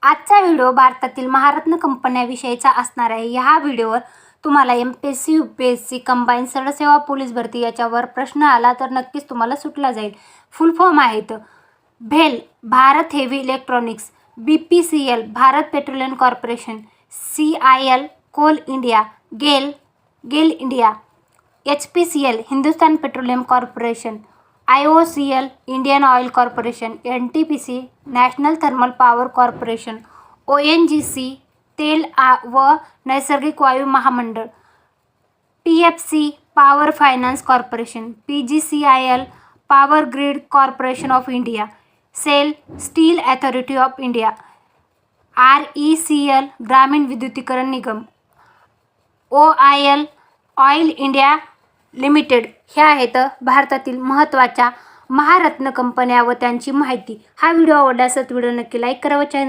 आजचा व्हिडिओ भारतातील महारत्न कंपन्यांविषयीचा असणार आहे। ह्या व्हिडिओवर तुम्हाला MPSC UPSC कंबाईन सरळ सेवा पोलीस भरती याच्यावर प्रश्न आला तर नक्कीच तुम्हाला सुटला जाईल। फुल फॉर्म आहेत भेल Bharat heavy electronics, BPCL Bharat petroleum corporation, CIL coal India, GAIL India, HPCL Hindustan petroleum corporation, IOCL Indian oil corporation, NTPC national thermal power corporation, ONGC तेल व नैसर्गिक वायू महामंडळ, PFC power finance corporation, PGCIL power grid corporation of India, SAIL steel authority of India, RECL ग्रामीण विद्युतीकरण निगम, OIL oil India limited ह्या आहेत भारतातील महत्त्वाच्या महारत्न कंपन्या व त्यांची माहिती। हा व्हिडिओ आवडल्यास व्हिडिओ नक्की लाईक करा व चॅनल